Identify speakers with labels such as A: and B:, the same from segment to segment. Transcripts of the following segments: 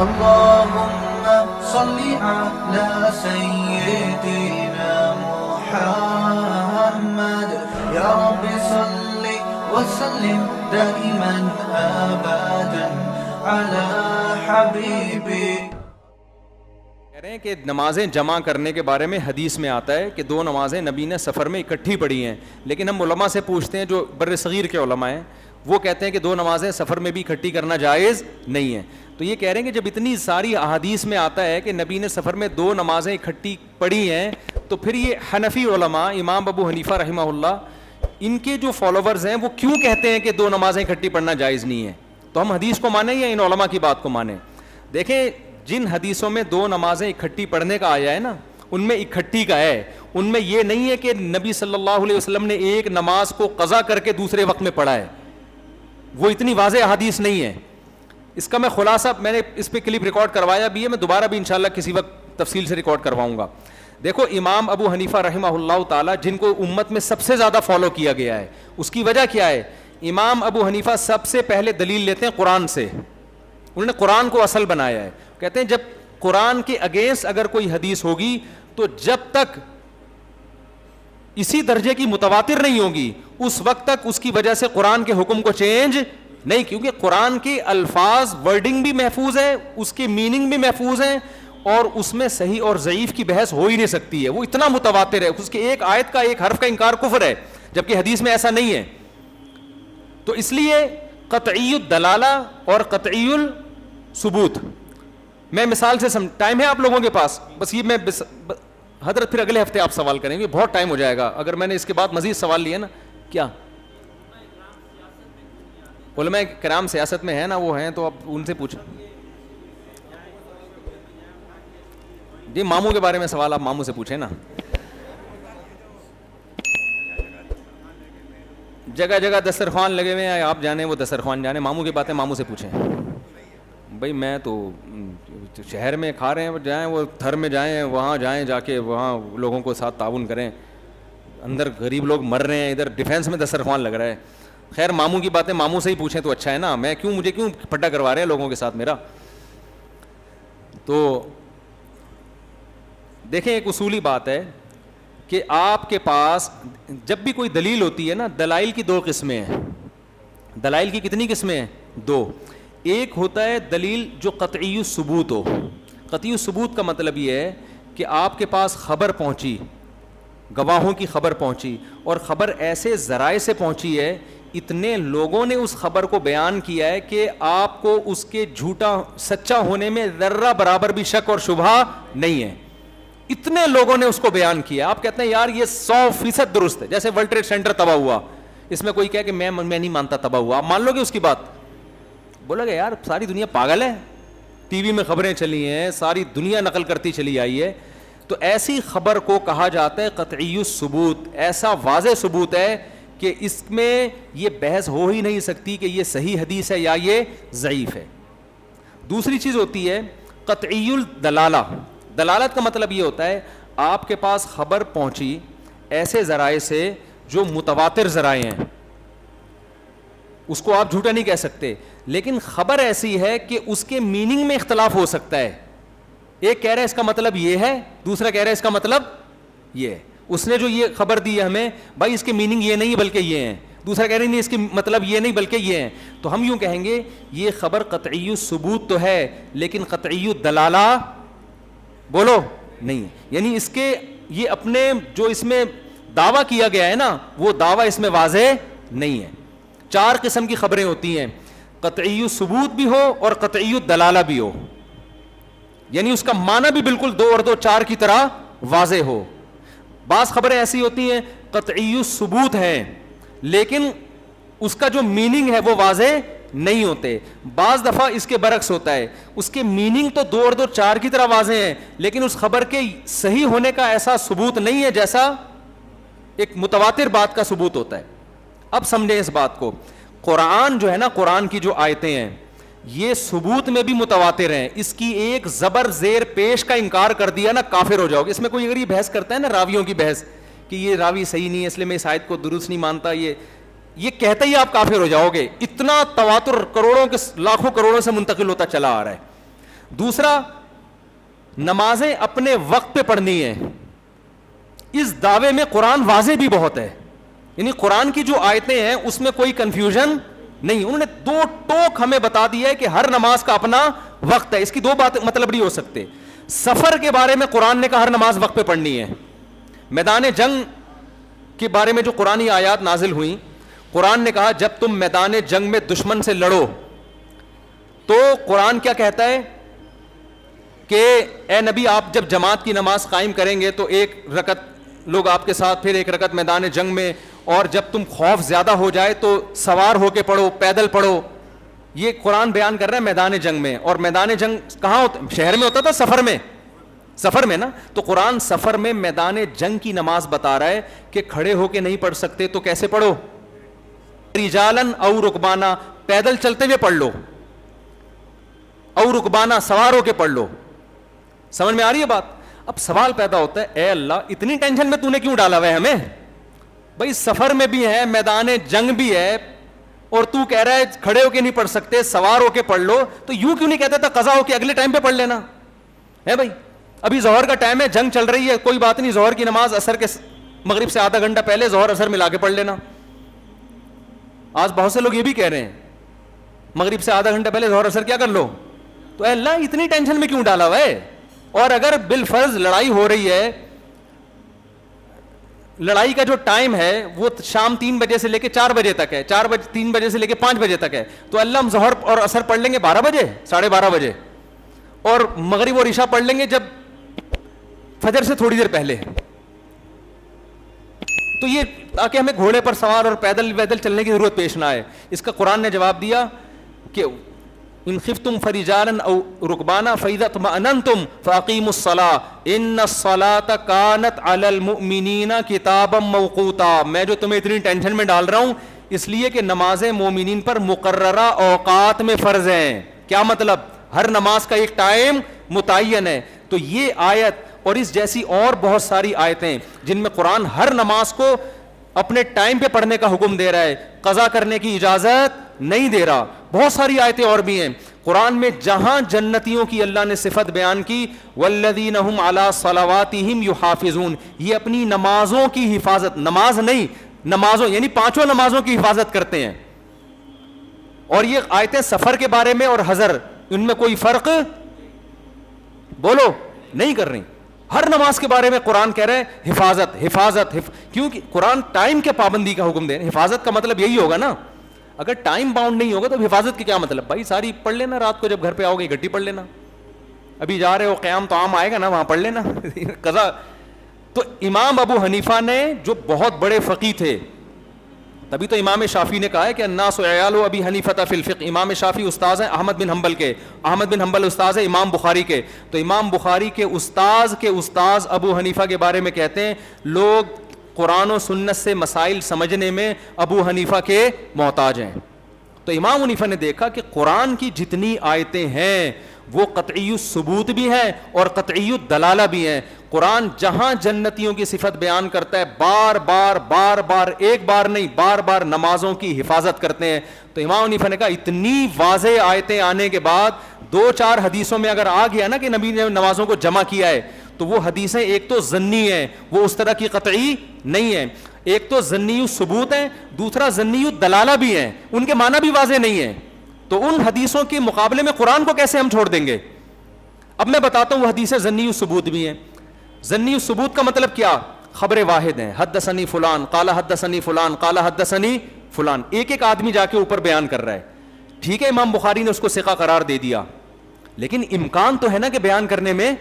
A: اللهم صل على سيدنا محمد يا رب صل وسلم دائما ابدا على حبيبي.
B: کہہ رہے ہیں کہ نمازیں جمع کرنے کے بارے میں حدیث میں آتا ہے کہ 2 نمازیں نبی نے سفر میں اکٹھی پڑھی ہیں, لیکن ہم علماء سے پوچھتے ہیں جو بر صغیر کے علماء ہیں وہ کہتے ہیں کہ 2 نمازیں سفر میں بھی اکٹھی کرنا جائز نہیں ہے. تو یہ کہہ رہے ہیں کہ جب اتنی ساری احادیث میں آتا ہے کہ نبی نے سفر میں 2 نمازیں اکٹھی پڑھی ہیں, تو پھر یہ حنفی علماء امام ابو حنیفہ رحمہ اللہ ان کے جو فالوورز ہیں وہ کیوں کہتے ہیں کہ 2 نمازیں اکٹھی پڑھنا جائز نہیں ہے؟ تو ہم حدیث کو مانیں یا ان علماء کی بات کو مانیں؟ دیکھیں جن حدیثوں میں 2 نمازیں اکٹھی پڑھنے کا آیا ہے نا, ان میں اکٹھی کا ہے, ان میں یہ نہیں ہے کہ نبی صلی اللہ علیہ وسلم نے ایک نماز کو قضا کر کے دوسرے وقت میں پڑھا ہے. وہ اتنی واضح حدیث نہیں ہے. اس کا میں خلاصہ میں نے اس پہ کلپ ریکارڈ کروایا بھی ہے, میں دوبارہ بھی انشاءاللہ کسی وقت تفصیل سے ریکارڈ کرواؤں گا. دیکھو امام ابو حنیفہ رحمہ اللہ تعالی جن کو امت میں سب سے زیادہ فالو کیا گیا ہے, اس کی وجہ کیا ہے؟ امام ابو حنیفہ سب سے پہلے دلیل لیتے ہیں قرآن سے. انہوں نے قرآن کو اصل بنایا ہے. کہتے ہیں جب قرآن کے اگینسٹ اگر کوئی حدیث ہوگی تو جب تک اسی درجے کی متواتر نہیں ہوگی اس وقت تک اس کی وجہ سے قرآن کے حکم کو چینج نہیں, کیونکہ قرآن کے الفاظ ورڈنگ بھی محفوظ ہے, اس کے میننگ بھی محفوظ ہیں, اور اس میں صحیح اور ضعیف کی بحث ہو ہی نہیں سکتی ہے. وہ اتنا متواتر ہے, اس کے ایک آیت کا ایک حرف کا انکار کفر ہے, جبکہ حدیث میں ایسا نہیں ہے. تو اس لیے قطعی الدلالہ اور قطعی الثبوت, میں مثال سے ٹائم ہے آپ لوگوں کے پاس؟ بس یہ میں حضرت پھر اگلے ہفتے آپ سوال کریں گے, بہت ٹائم ہو جائے گا اگر میں نے اس کے بعد مزید سوال لیے نا. کیا علماء کرام سیاست میں ہیں نا, وہ ہیں تو آپ ان سے پوچھیں. جی ماموں کے بارے میں سوال آپ ماموں سے پوچھیں نا. جگہ جگہ دسترخوان لگے ہوئے ہیں, آپ جانیں وہ دسترخوان جانے, ماموں کی باتیں ماموں سے پوچھیں. بھائی میں تو شہر میں کھا رہے ہیں, جائیں وہ تھر میں جائیں, وہاں جائیں, جا کے وہاں لوگوں کو ساتھ تعاون کریں. اندر غریب لوگ مر رہے ہیں, ادھر ڈیفینس میں دسترخوان لگ رہا ہے. خیر ماموں کی باتیں ماموں سے ہی پوچھیں تو اچھا ہے نا, میں کیوں, مجھے کیوں پھٹا کروا رہے ہیں لوگوں کے ساتھ میرا. تو دیکھیں ایک اصولی بات ہے کہ آپ کے پاس جب بھی کوئی دلیل ہوتی ہے نا, دلائل کی 2 قسمیں ہیں. دلائل کی کتنی قسمیں ہیں؟ 2. ایک ہوتا ہے دلیل جو قطعی الثبوت ہو. قطعی الثبوت کا مطلب یہ ہے کہ آپ کے پاس خبر پہنچی, گواہوں کی خبر پہنچی, اور خبر ایسے ذرائع سے پہنچی ہے, اتنے لوگوں نے اس خبر کو بیان کیا ہے کہ آپ کو اس کے جھوٹا سچا ہونے میں ذرہ برابر بھی شک اور شبہ نہیں ہے. اتنے لوگوں نے اس کو بیان کیا, آپ کہتے ہیں یار یہ 100% درست ہے. جیسے ورلڈ ٹریڈ سینٹر تباہ ہوا, اس میں کوئی کہے کہ میں نہیں مانتا تباہ ہوا, آپ مان لو گے اس کی بات؟ بولا گا یار ساری دنیا پاگل ہے, ٹی وی میں خبریں چلی ہیں, ساری دنیا نقل کرتی چلی آئی ہے. تو ایسی خبر کو کہا جاتا ہے قطعی الثبوت, ایسا واضح ثبوت ہے کہ اس میں یہ بحث ہو ہی نہیں سکتی کہ یہ صحیح حدیث ہے یا یہ ضعیف ہے. دوسری چیز ہوتی ہے قطعی الدلالہ. دلالت کا مطلب یہ ہوتا ہے آپ کے پاس خبر پہنچی ایسے ذرائع سے جو متواتر ذرائع ہیں, اس کو آپ جھوٹا نہیں کہہ سکتے, لیکن خبر ایسی ہے کہ اس کے میننگ میں اختلاف ہو سکتا ہے. ایک کہہ رہا ہے اس کا مطلب یہ ہے, دوسرا کہہ رہا ہے اس کا مطلب یہ ہے. اس نے جو یہ خبر دی ہے ہمیں, بھائی اس کے میننگ یہ نہیں بلکہ یہ ہیں, دوسرا کہہ رہے نہیں اس کے مطلب یہ نہیں بلکہ یہ ہیں. تو ہم یوں کہیں گے یہ خبر قطعی الثبوت تو ہے لیکن قطعی الدلالہ بولو نہیں ہے. یعنی اس کے یہ اپنے جو اس میں دعویٰ کیا گیا ہے نا, وہ دعویٰ اس میں واضح نہیں ہے. 4 قسم کی خبریں ہوتی ہیں, قطعی الثبوت بھی ہو اور قطعی الدلالہ بھی ہو, یعنی اس کا معنی بھی بالکل 2 اور 2 4 کی طرح واضح ہو. بعض خبریں ایسی ہوتی ہیں قطعی الثبوت ہیں لیکن اس کا جو میننگ ہے وہ واضح نہیں ہوتے. بعض دفعہ اس کے برعکس ہوتا ہے, اس کے میننگ تو 2 اور 2 4 کی طرح واضح ہیں لیکن اس خبر کے صحیح ہونے کا ایسا ثبوت نہیں ہے جیسا ایک متواتر بات کا ثبوت ہوتا ہے. اب سمجھیں اس بات کو, قرآن جو ہے نا, قرآن کی جو آیتیں ہیں یہ ثبوت میں بھی متواتر ہیں. اس کی ایک زبر زیر پیش کا انکار کر دیا نا کافر ہو جاؤ گے. اس میں کوئی اگر یہ بحث کرتا ہے نا راویوں کی بحث کہ یہ راوی صحیح نہیں ہے اس لیے میں اس آیت کو درست نہیں مانتا, یہ کہتے ہی آپ کافر ہو جاؤ گے. اتنا تواتر کروڑوں کے لاکھوں کروڑوں سے منتقل ہوتا چلا آ رہا ہے. دوسرا, نمازیں اپنے وقت پہ پڑھنی ہیں. اس دعوے میں قرآن واضح بھی بہت ہے, یعنی قرآن کی جو آیتیں ہیں اس میں کوئی کنفیوژن نہیں. انہوں نے دو ٹوک ہمیں بتا دیا ہے کہ ہر نماز کا اپنا وقت ہے. اس کی دو بات مطلب نہیں ہو سکتے. سفر کے بارے میں قرآن نے کہا ہر نماز وقت پہ پڑھنی ہے. میدان جنگ کے بارے میں جو قرآنی آیات نازل ہوئیں, قرآن نے کہا جب تم میدان جنگ میں دشمن سے لڑو تو قرآن کیا کہتا ہے کہ اے نبی آپ جب جماعت کی نماز قائم کریں گے تو ایک رکعت لوگ آپ کے ساتھ, پھر ایک رکعت میدان جنگ میں, اور جب تم خوف زیادہ ہو جائے تو سوار ہو کے پڑھو, پیدل پڑھو. یہ قرآن بیان کر رہا ہے میدان جنگ میں. اور میدان جنگ کہاں ہوتا, شہر میں ہوتا تھا, سفر میں نا. تو قرآن سفر میں میدان جنگ کی نماز بتا رہا ہے کہ کھڑے ہو کے نہیں پڑھ سکتے تو کیسے پڑھو, رجالن او رکبانا, پیدل چلتے ہوئے پڑھ لو, او رکبانا سوار ہو کے پڑھ لو. سمجھ میں آ رہی ہے بات؟ اب سوال پیدا ہوتا ہے, اے اللہ اتنی ٹینشن میں تو نے کیوں ڈالا ہوا ہے ہمیں؟ بھائی سفر میں بھی ہے, میدان جنگ بھی ہے, اور تو کہہ رہا ہے کھڑے ہو کے نہیں پڑھ سکتے, سوار ہو کے پڑھ لو. تو یوں کیوں نہیں کہتا تھا قضا ہو کے اگلے ٹائم پہ پڑھ لینا ہے؟ بھائی ابھی ظہر کا ٹائم ہے, جنگ چل رہی ہے, کوئی بات نہیں, ظہر کی نماز اثر کے مغرب سے آدھا گھنٹہ پہلے ظہر اثر ملا کے پڑھ لینا. آج بہت سے لوگ یہ بھی کہہ رہے ہیں مغرب سے آدھا گھنٹہ پہلے ظہر اثر کیا کر لو. تو اے اللہ اتنی ٹینشن میں کیوں ڈالا ہوا ہے؟ اور اگر بالفرض لڑائی ہو رہی ہے, لڑائی کا جو ٹائم ہے وہ شام 3 بجے سے لے کے 4 بجے تک ہے, 3 بجے سے لے کے 5 بجے تک ہے, تو اللہ ہم ظہر اور عصر پڑھ لیں گے 12 بجے, 12:30 بجے, اور مغرب اور عشاء پڑھ لیں گے جب فجر سے تھوڑی دیر پہلے. تو یہ تاکہ ہمیں گھوڑے پر سوار اور پیدل چلنے کی ضرورت پیش نہ آئے. اس کا قرآن نے جواب دیا کہ ان خفتم فرجالا او رکبانا فاذا اطمأننتم فاقیموا الصلاة ان الصلاة كانت على المؤمنین کتابا موقوتا. میں جو تمہیں اتنی ٹینشن میں ڈال رہا ہوں اس لیے کہ نمازیں مومنین پر مقررہ اوقات میں فرض ہیں. کیا مطلب؟ ہر نماز کا ایک ٹائم متعین ہے. تو یہ آیت اور اس جیسی اور بہت ساری آیتیں جن میں قرآن ہر نماز کو اپنے ٹائم پہ پڑھنے کا حکم دے رہا ہے, قضا کرنے کی اجازت نہیں دے رہا. بہت ساری آیتیں اور بھی ہیں قرآن میں جہاں جنتیوں کی اللہ نے صفت بیان کی, والذین هم علی صلواتہم یحافظون, یہ اپنی نمازوں کی حفاظت, نماز نہیں نمازوں یعنی 5 نمازوں کی حفاظت کرتے ہیں. اور یہ آیتیں سفر کے بارے میں اور حضر, ان میں کوئی فرق بولو نہیں کر رہی. ہر نماز کے بارے میں قرآن کہہ رہے ہیں حفاظت کیونکہ قرآن ٹائم کے پابندی کا حکم دے رہے ہیں. حفاظت کا مطلب یہی ہوگا نا, اگر ٹائم باؤنڈ نہیں ہوگا تو حفاظت کی کیا مطلب؟ بھائی ساری پڑھ لینا, رات کو جب گھر پہ آؤ گے گھٹی پڑھ لینا, ابھی جا رہے ہو قیام تو عام آئے گا نا, وہاں پڑھ لینا قضا. تو امام ابو حنیفہ نے جو بہت بڑے فقیہ تھے, تبھی تو امام شافعی نے کہا ہے کہ الناس عیال ابی حنیفہ فی الفقہ. امام شافعی استاذ ہیں احمد بن حنبل کے, احمد بن حنبل استاذ ہیں امام بخاری کے. تو امام بخاری کے استاذ ابو حنیفہ کے بارے میں کہتے ہیں لوگ قرآن و سنت سے مسائل سمجھنے میں ابو حنیفہ کے محتاج ہیں. تو امام حنیفہ نے دیکھا کہ قرآن کی جتنی آیتیں ہیں وہ قطعی الثبوت بھی ہیں اور قطعی الدلالہ بھی ہیں. قرآن جہاں جنتیوں کی صفت بیان کرتا ہے بار بار ایک بار نہیں بار بار نمازوں کی حفاظت کرتے ہیں. تو امام حنیفہ نے کہا اتنی واضح آیتیں آنے کے بعد 2-4 حدیثوں میں اگر آ گیا نا کہ نبی نے نمازوں کو جمع کیا ہے تو وہ حدیثیں ایک تو ظنی ہیں, وہ اس طرح کی قطعی نہیں ہیں. ایک تو ظنی الثبوت ہیں, دوسرا ظنی الدلالہ بھی ہیں, ان کے معنی بھی واضح نہیں ہیں. تو ان حدیثوں کے مقابلے میں قرآن کو کیسے ہم چھوڑ دیں گے؟ اب میں بتاتا ہوں وہ حدیثیں ظنی الثبوت بھی ہیں. ظنی الثبوت کا مطلب کیا؟ خبر واحد ہیں, حدثنی فلان قال حدثنی فلان قال حدثنی فلان, ایک آدمی جا کے اوپر بیان کر رہا ہے. ٹھیک ہے امام بخاری نے اس کو ثقہ قرار دے دیا, لیکن امکان تو ہے نا کہ بیان کرنے میں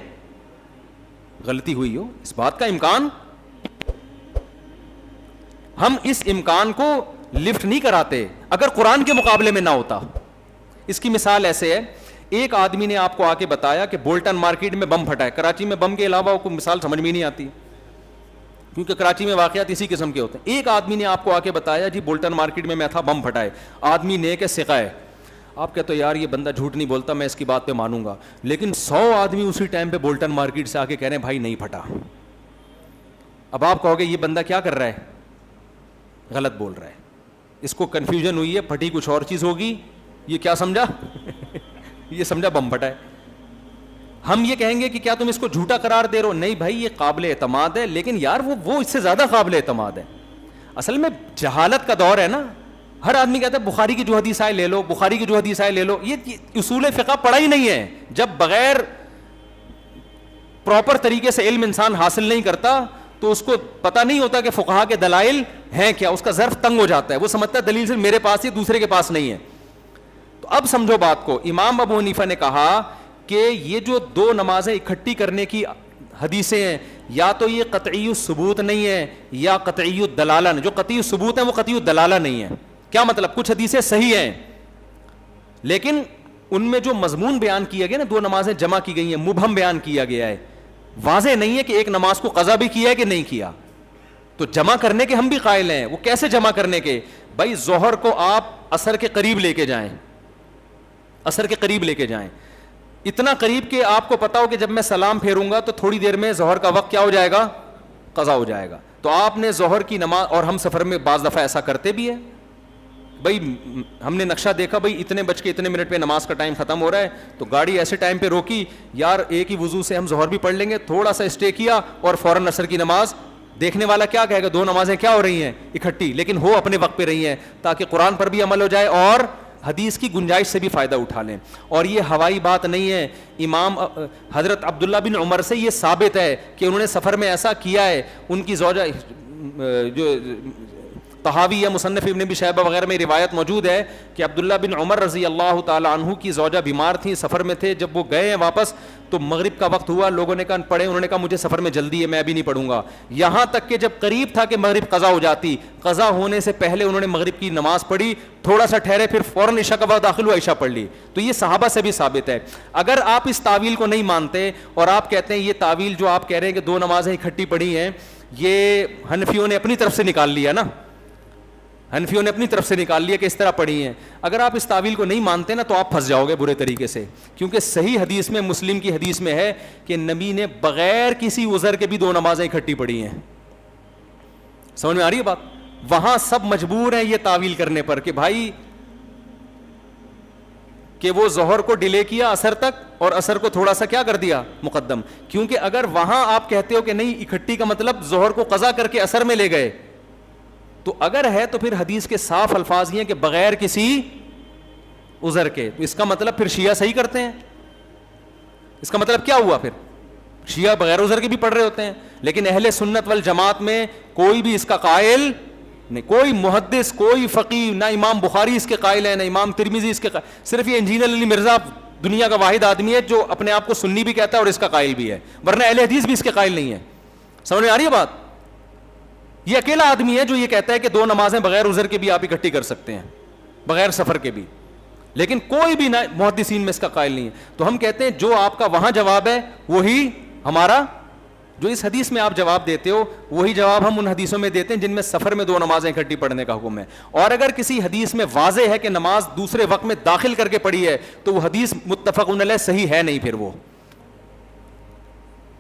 B: غلطی ہوئی ہو, اس بات کا امکان. ہم اس امکان کو لفٹ نہیں کراتے اگر قرآن کے مقابلے میں نہ ہوتا. اس کی مثال ایسے ہے, ایک آدمی نے آپ کو آ کے بتایا کہ بولٹن مارکیٹ میں بم پھٹا ہے. کراچی میں بم کے علاوہ کوئی مثال سمجھ میں نہیں آتی کیونکہ کراچی میں واقعات اسی قسم کے ہوتے ہیں. ایک آدمی نے آپ کو آ کے بتایا جی بولٹن مارکیٹ میں تھا, بم پھٹا ہے. آدمی نیک ہے, ثقہ ہے, آپ کہتے ہو یار یہ بندہ جھوٹ نہیں بولتا, میں اس کی بات پہ مانوں گا. لیکن 100 آدمی اسی ٹائم پہ بولٹن مارکیٹ سے آ کے کہہ رہے ہیں بھائی نہیں پھٹا. اب آپ کہو گے یہ بندہ کیا کر رہا ہے؟ غلط بول رہا ہے, اس کو کنفیوژن ہوئی ہے, پھٹی کچھ اور چیز ہوگی, یہ کیا سمجھا یہ سمجھا بم پھٹا ہے. ہم یہ کہیں گے کہ کیا تم اس کو جھوٹا قرار دے رہے ہو؟ نہیں بھائی، یہ قابل اعتماد ہے، لیکن یار وہ اس سے زیادہ قابل اعتماد ہے. اصل میں جہالت کا دور ہے نا. ہر آدمی کہتا ہے بخاری کی جو حدیث آئے لے لو، بخاری کی جو حدیث آئے لے لو. یہ اصول فقہ پڑھا ہی نہیں ہے. جب بغیر پراپر طریقے سے علم انسان حاصل نہیں کرتا تو اس کو پتہ نہیں ہوتا کہ فقہا کے دلائل ہیں کیا. اس کا ظرف تنگ ہو جاتا ہے، وہ سمجھتا ہے دلیل صرف میرے پاس ہی، دوسرے کے پاس نہیں ہے. تو اب سمجھو بات کو. امام ابو حنیفہ نے کہا کہ یہ جو دو نمازیں اکٹھی کرنے کی حدیثیں ہیں، یا تو یہ قطعی الثبوت نہیں ہے یا قطعی الدلالہ نہیں. جو قطعی الثبوت ہیں وہ قطعی الدلالہ نہیں ہے. کیا مطلب؟ کچھ حدیثیں صحیح ہیں لیکن ان میں جو مضمون بیان کیا گیا نا، دو نمازیں جمع کی گئی ہیں، مبہم بیان کیا گیا ہے، واضح نہیں ہے کہ ایک نماز کو قضا بھی کیا ہے کہ نہیں کیا. تو جمع کرنے کے ہم بھی قائل ہیں. وہ کیسے جمع کرنے کے؟ بھائی ظہر کو آپ عصر کے قریب لے کے جائیں، عصر کے قریب لے کے جائیں، اتنا قریب کہ آپ کو پتا ہو کہ جب میں سلام پھیروں گا تو تھوڑی دیر میں ظہر کا وقت کیا ہو جائے گا؟ قضا ہو جائے گا. تو آپ نے ظہر کی نماز، اور ہم سفر میں بعض دفعہ ایسا کرتے بھی ہیں، بھائی ہم نے نقشہ دیکھا بھائی اتنے بج کے اتنے منٹ پہ نماز کا ٹائم ختم ہو رہا ہے، تو گاڑی ایسے ٹائم پہ روکی، یار ایک ہی وضو سے ہم ظہر بھی پڑھ لیں گے، تھوڑا سا اسٹے کیا اور فوراً عصر کی نماز. دیکھنے والا کیا کہے گا؟ دو نمازیں کیا ہو رہی ہیں؟ اکٹھی، لیکن ہو اپنے وقت پہ رہی ہیں تاکہ قرآن پر بھی عمل ہو جائے اور حدیث کی گنجائش سے بھی فائدہ اٹھا لیں. اور یہ ہوائی بات نہیں ہے. امام حضرت عبداللہ بن عمر سے یہ ثابت ہے کہ انہوں نے سفر میں ایسا کیا ہے. ان کی زوجہ جو طحاوی یا مصنف ابن ابی شیبہ وغیرہ میں روایت موجود ہے کہ عبداللہ بن عمر رضی اللہ تعالی عنہ کی زوجہ بیمار تھیں، سفر میں تھے. جب وہ گئے ہیں واپس تو مغرب کا وقت ہوا، لوگوں نے کہا پڑھیں، انہوں نے کہا مجھے سفر میں جلدی ہے، میں ابھی نہیں پڑھوں گا. یہاں تک کہ جب قریب تھا کہ مغرب قضا ہو جاتی، قضا ہونے سے پہلے انہوں نے مغرب کی نماز پڑھی، تھوڑا سا ٹھہرے، پھر فوراً عشاء کا وقت داخل ہوا، عشاء پڑھ لی. تو یہ صحابہ سے بھی ثابت ہے. اگر آپ اس تعویل کو نہیں مانتے اور آپ کہتے ہیں یہ تعویل جو آپ کہہ رہے ہیں کہ دو نمازیں اکٹھی پڑھی ہیں، یہ حنفیوں نے اپنی طرف سے نکال لیا نا، حنفیوں نے اپنی طرف سے نکال لیا کہ اس طرح پڑھی ہیں. اگر آپ اس تعویل کو نہیں مانتے نا تو آپ پھنس جاؤ گے برے طریقے سے. کیونکہ صحیح حدیث میں، مسلم کی حدیث میں ہے کہ نبی نے بغیر کسی عذر کے بھی دو نمازیں اکٹھی پڑھی ہیں. سمجھ میں آ رہی ہے بات؟ وہاں سب مجبور ہیں یہ تعویل کرنے پر کہ بھائی کہ وہ ظہر کو ڈیلے کیا عصر تک اور عصر کو تھوڑا سا کیا کر دیا؟ مقدم. کیونکہ اگر وہاں آپ کہتے ہو کہ نہیں اکٹھی کا مطلب ظہر کو قضا کر کے عصر میں لے گئے، تو اگر ہے تو پھر حدیث کے صاف الفاظ یہ ہیں کہ بغیر کسی عذر کے. تو اس کا مطلب پھر شیعہ صحیح کرتے ہیں. اس کا مطلب کیا ہوا؟ پھر شیعہ بغیر عذر کے بھی پڑھ رہے ہوتے ہیں. لیکن اہل سنت والجماعت میں کوئی بھی اس کا قائل نہیں، کوئی محدث، کوئی فقیہ، نہ امام بخاری اس کے قائل ہے، نہ امام ترمذی اس کے قائل. صرف یہ انجینئر علی مرزا دنیا کا واحد آدمی ہے جو اپنے آپ کو سنی بھی کہتا ہے اور اس کا قائل بھی ہے، ورنہ اہل حدیث بھی اس کے قائل نہیں ہے. سمجھ میں آ رہی ہے بات؟ یہ اکیلا آدمی ہے جو یہ کہتا ہے کہ دو نمازیں بغیر عذر کے بھی آپ اکٹھی کر سکتے ہیں، بغیر سفر کے بھی. لیکن کوئی بھی محدثین میں اس کا قائل نہیں ہے. تو ہم کہتے ہیں جو آپ کا وہاں جواب ہے وہی ہمارا، جو اس حدیث میں آپ جواب دیتے ہو وہی جواب ہم ان حدیثوں میں دیتے ہیں جن میں سفر میں دو نمازیں اکٹھی پڑھنے کا حکم ہے. اور اگر کسی حدیث میں واضح ہے کہ نماز دوسرے وقت میں داخل کر کے پڑھی ہے تو وہ حدیث متفق علیہ صحیح ہے نہیں. پھر وہ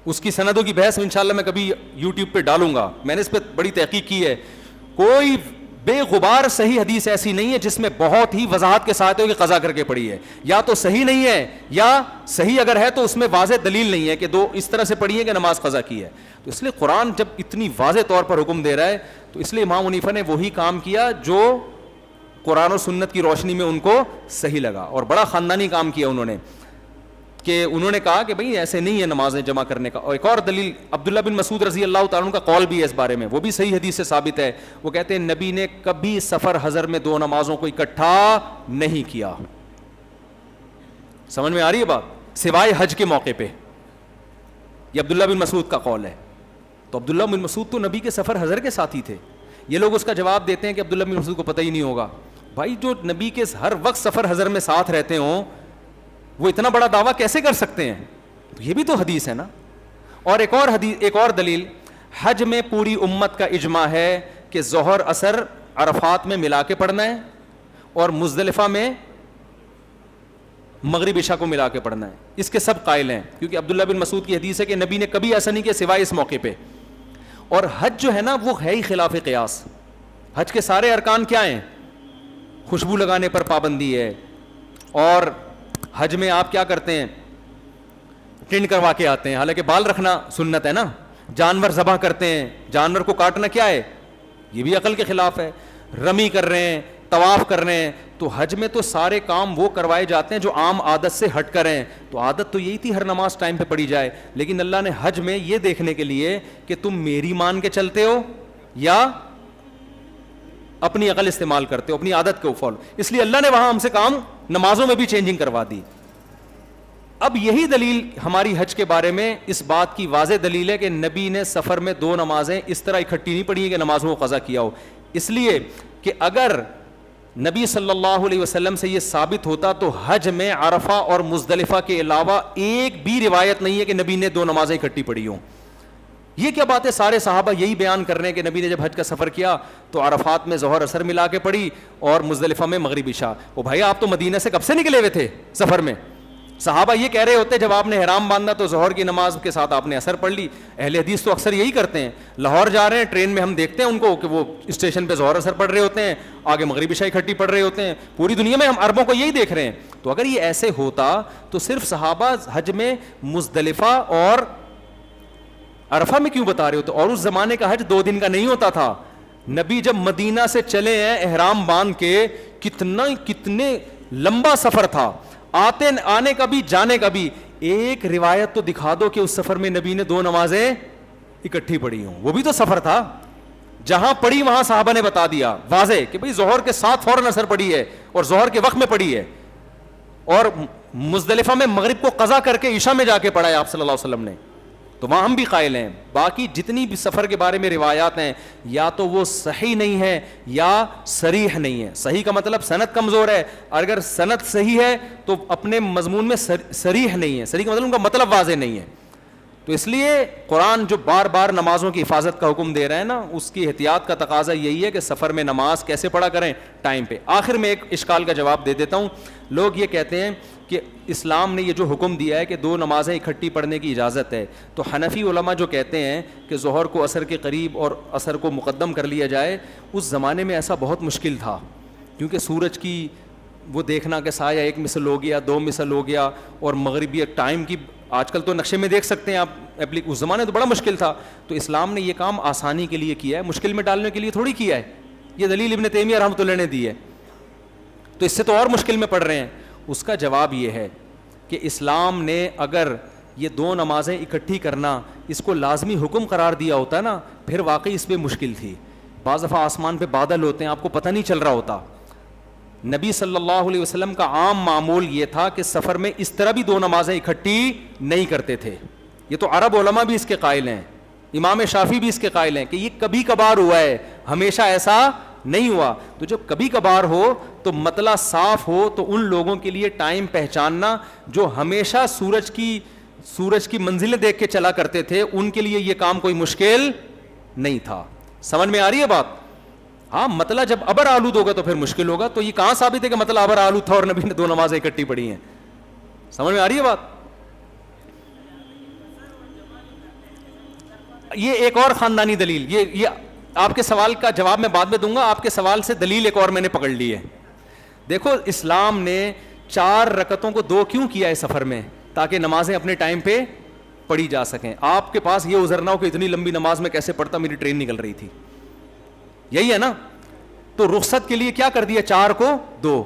B: اس کی سندوں کی بحث انشاءاللہ میں کبھی یوٹیوب پہ ڈالوں گا. میں نے اس پہ بڑی تحقیق کی ہے. کوئی بے غبار صحیح حدیث ایسی نہیں ہے جس میں بہت ہی وضاحت کے ساتھ ہو کہ قضا کر کے پڑھی ہے. یا تو صحیح نہیں ہے، یا صحیح اگر ہے تو اس میں واضح دلیل نہیں ہے کہ دو اس طرح سے پڑھی ہے کہ نماز قضا کی ہے. تو اس لیے قرآن جب اتنی واضح طور پر حکم دے رہا ہے تو اس لیے امام حنیفہ نے وہی کام کیا جو قرآن و سنت کی روشنی میں ان کو صحیح لگا. اور بڑا خاندانی کام کیا انہوں نے کہ انہوں نے کہا کہ بھئی ایسے نہیں ہے نمازیں جمع کرنے کا. اور ایک اور دلیل عبداللہ بن مسعود رضی اللہ تعالیٰ عنہ کا قول بھی ہے اس بارے میں، وہ بھی صحیح حدیث سے ثابت ہے. وہ کہتے ہیں نبی نے کبھی سفر حضر میں دو نمازوں کو اکٹھا نہیں کیا. سمجھ میں آ رہی ہے بات؟ سوائے حج کے موقع پہ. یہ عبداللہ بن مسعود کا قول ہے. تو عبداللہ بن مسعود تو نبی کے سفر حضر کے ساتھ ہی تھے. یہ لوگ اس کا جواب دیتے ہیں کہ عبداللہ بن مسعود کو پتہ ہی نہیں ہوگا. بھائی جو نبی کے ہر وقت سفر حضر میں ساتھ رہتے ہوں وہ اتنا بڑا دعویٰ کیسے کر سکتے ہیں؟ تو یہ بھی تو حدیث ہے نا. اور ایک اور دلیل، حج میں پوری امت کا اجماع ہے کہ ظہر عصر عرفات میں ملا کے پڑھنا ہے اور مزدلفہ میں مغرب عشاء کو ملا کے پڑھنا ہے. اس کے سب قائل ہیں کیونکہ عبداللہ بن مسعود کی حدیث ہے کہ نبی نے کبھی ایسا نہیں کیا سوائے اس موقع پہ. اور حج جو ہے نا وہ ہے ہی خلاف قیاس. حج کے سارے ارکان کیا ہیں؟ خوشبو لگانے پر پابندی ہے، اور حج میں آپ کیا کرتے ہیں؟ ٹرین کروا کے آتے ہیں, حالانکہ بال رکھنا سنت ہے نا. جانور ذبح کرتے ہیں, جانور کو کاٹنا کیا ہے, یہ بھی عقل کے خلاف ہے. رمی کر رہے ہیں, طواف کر رہے ہیں, تو حج میں تو سارے کام وہ کروائے جاتے ہیں جو عام عادت سے ہٹ کر ہیں. تو عادت تو یہی تھی ہر نماز ٹائم پہ پڑھی جائے, لیکن اللہ نے حج میں یہ دیکھنے کے لیے کہ تم میری مان کے چلتے ہو یا اپنی عقل استعمال کرتے ہو, اپنی عادت کو فالو, اس لیے اللہ نے وہاں ہم سے کام نمازوں میں بھی چینجنگ کروا دی. اب یہی دلیل ہماری حج کے بارے میں اس بات کی واضح دلیل ہے کہ نبی نے سفر میں 2 نمازیں اس طرح اکٹھی نہیں پڑھی ہیں کہ نمازوں کو قضا کیا ہو, اس لیے کہ اگر نبی صلی اللہ علیہ وسلم سے یہ ثابت ہوتا تو حج میں عرفہ اور مزدلفہ کے علاوہ ایک بھی روایت نہیں ہے کہ نبی نے 2 نمازیں اکٹھی پڑھی ہوں. یہ کیا بات ہے, سارے صحابہ یہی بیان کر رہے ہیں کہ نبی نے جب حج کا سفر کیا تو عرفات میں ظہر اثر ملا کے پڑھی اور مزدلفہ میں مغرب عشاء. او بھائی آپ تو مدینہ سے کب سے نکلے ہوئے تھے سفر میں, صحابہ یہ کہہ رہے ہوتے جب آپ نے احرام باندھا تو ظہر کی نماز کے ساتھ آپ نے اثر پڑھ لی. اہل حدیث تو اکثر یہی کرتے ہیں, لاہور جا رہے ہیں ٹرین میں ہم دیکھتے ہیں ان کو کہ وہ اسٹیشن پہ ظہر اثر پڑھ رہے ہوتے ہیں, آگے مغرب عشاء اکٹھی پڑھ رہے ہوتے ہیں. پوری دنیا میں ہم عربوں کو یہی دیکھ رہے ہیں. تو اگر یہ ایسے ہوتا تو صرف صحابہ حج میں مزدلفہ اور عرفہ میں کیوں بتا رہے ہوتے, اور اس زمانے کا حج 2 دن کا نہیں ہوتا تھا. نبی جب مدینہ سے چلے ہیں احرام باندھ کے, کتنے لمبا سفر تھا, آنے کا بھی جانے کا بھی. ایک روایت تو دکھا دو کہ اس سفر میں نبی نے 2 نمازیں اکٹھی پڑھی ہوں, وہ بھی تو سفر تھا. جہاں پڑھی وہاں صحابہ نے بتا دیا واضح کہ بھئی ظہر کے ساتھ فوراً اثر پڑھی ہے اور ظہر کے وقت میں پڑھی ہے, اور مزدلفہ میں مغرب کو قضا کر کے عشاء میں جا کے پڑھا ہے آپ صلی اللہ علیہ وسلم نے. تو وہاں ہم بھی قائل ہیں. باقی جتنی بھی سفر کے بارے میں روایات ہیں یا تو وہ صحیح نہیں ہے یا صریح نہیں ہے. صحیح کا مطلب سند کمزور ہے, اگر سند صحیح ہے تو اپنے مضمون میں صریح نہیں ہے. صحیح کا مطلب ان کا مطلب واضح نہیں ہے. تو اس لیے قرآن جو بار بار نمازوں کی حفاظت کا حکم دے رہے ہیں نا, اس کی احتیاط کا تقاضا یہی ہے کہ سفر میں نماز کیسے پڑھا کریں, ٹائم پہ. آخر میں ایک اشکال کا جواب دے دیتا ہوں. لوگ یہ کہتے ہیں کہ اسلام نے یہ جو حکم دیا ہے کہ 2 نمازیں اکٹھی پڑھنے کی اجازت ہے, تو حنفی علماء جو کہتے ہیں کہ ظہر کو عصر کے قریب اور عصر کو مقدم کر لیا جائے, اس زمانے میں ایسا بہت مشکل تھا, کیونکہ سورج کی وہ دیکھنا کہ سایہ 1 مثل ہو گیا, 2 مثل ہو گیا, اور مغربی ٹائم کی آج کل تو نقشے میں دیکھ سکتے ہیں آپ, اس زمانے تو بڑا مشکل تھا. تو اسلام نے یہ کام آسانی کے لیے کیا ہے, مشکل میں ڈالنے کے لیے تھوڑی کیا ہے. یہ دلیل ابن تیمیہ رحمۃ اللہ نے دی ہے, تو اس سے تو اور مشکل میں پڑھ رہے ہیں. اس کا جواب یہ ہے کہ اسلام نے اگر یہ 2 نمازیں اکٹھی کرنا اس کو لازمی حکم قرار دیا ہوتا نا, پھر واقعی اس پہ مشکل تھی. بعض دفعہ آسمان پہ بادل ہوتے ہیں, آپ کو پتہ نہیں چل رہا ہوتا. نبی صلی اللہ علیہ وسلم کا عام معمول یہ تھا کہ سفر میں اس طرح بھی 2 نمازیں اکٹھی نہیں کرتے تھے. یہ تو عرب علماء بھی اس کے قائل ہیں, امام شافعی بھی اس کے قائل ہیں کہ یہ کبھی کبھار ہوا ہے, ہمیشہ ایسا نہیں ہوا. تو جب کبھی کبھار ہو تو مطلع صاف ہو تو ان لوگوں کے لیے ٹائم پہچاننا جو ہمیشہ سورج کی منزلیں دیکھ کے چلا کرتے تھے, ان کے لیے یہ کام کوئی مشکل نہیں تھا. سمجھ میں آ رہی ہے بات؟ ہاں, مطلع جب ابر آلود ہوگا تو پھر مشکل ہوگا. تو یہ کہاں ثابت ہے کہ مطلع ابر آلود تھا اور نبی نے 2 نمازیں اکٹھی پڑھی ہیں؟ سمجھ میں آ رہی ہے بات؟ یہ ایک اور خاندانی دلیل, یہ آپ کے سوال کا جواب میں بعد میں دوں گا. آپ کے سوال سے دلیل ایک اور میں نے پکڑ لی ہے. دیکھو, اسلام نے 4 رکعتوں کو 2 کیوں کیا ہے سفر میں, تاکہ نمازیں اپنے ٹائم پہ پڑھی جا سکیں. آپ کے پاس یہ عذر نہ ہو کہ اتنی لمبی نماز میں کیسے پڑھتا, میری ٹرین نکل رہی تھی, یہی ہے نا. تو رخصت کے لیے کیا کر دیا, 4 کو 2.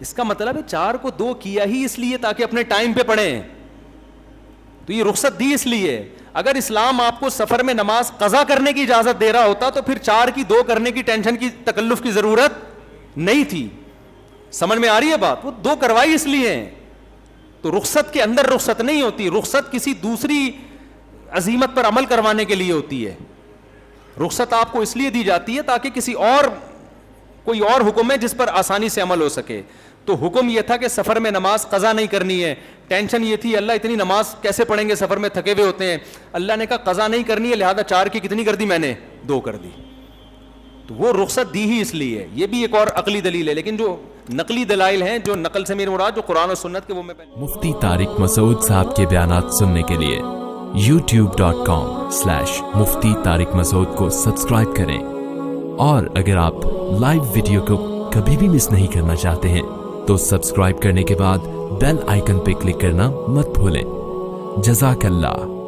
B: اس کا مطلب ہے 4 کو 2 کیا ہی اس لیے تاکہ اپنے ٹائم پہ پڑھیں. تو یہ رخصت دی اس لیے. اگر اسلام آپ کو سفر میں نماز قضا کرنے کی اجازت دے رہا ہوتا تو پھر 4 کی 2 کرنے کی ٹینشن کی تکلف کی ضرورت نہیں تھی. سمجھ میں آ رہی ہے بات؟ وہ 2 کروائی اس لیے ہیں. تو رخصت کے اندر رخصت نہیں ہوتی, رخصت کسی دوسری عزیمت پر عمل کروانے کے لیے ہوتی ہے. رخصت آپ کو اس لیے دی جاتی ہے تاکہ کوئی اور حکم ہے جس پر آسانی سے عمل ہو سکے. تو حکم یہ تھا کہ سفر میں نماز قضا نہیں کرنی ہے. ٹینشن یہ تھی اللہ اتنی نماز کیسے پڑھیں گے, سفر میں تھکے ہوئے ہوتے ہیں. اللہ نے کہا قضا نہیں کرنی ہے, لہذا 4 کی کتنی کر دی میں نے, 2 کر دی. تو وہ رخصت دی ہی اس لیے. یہ بھی ایک اور عقلی دلیل ہے. لیکن جو نقلی دلائل ہیں, جو نقل سے میرے مراد جو قرآن و سنت کے, وہ میں
C: مفتی طارق مسعود صاحب کے بیانات سننے کے لیے youtube.com/مفتی طارق مسعود کو سبسکرائب کریں. اور اگر آپ لائیو ویڈیو کو کبھی بھی مس نہیں کرنا چاہتے ہیں تو سبسکرائب کرنے کے بعد بیل آئیکن پہ کلک کرنا مت بھولیں. جزاک اللہ.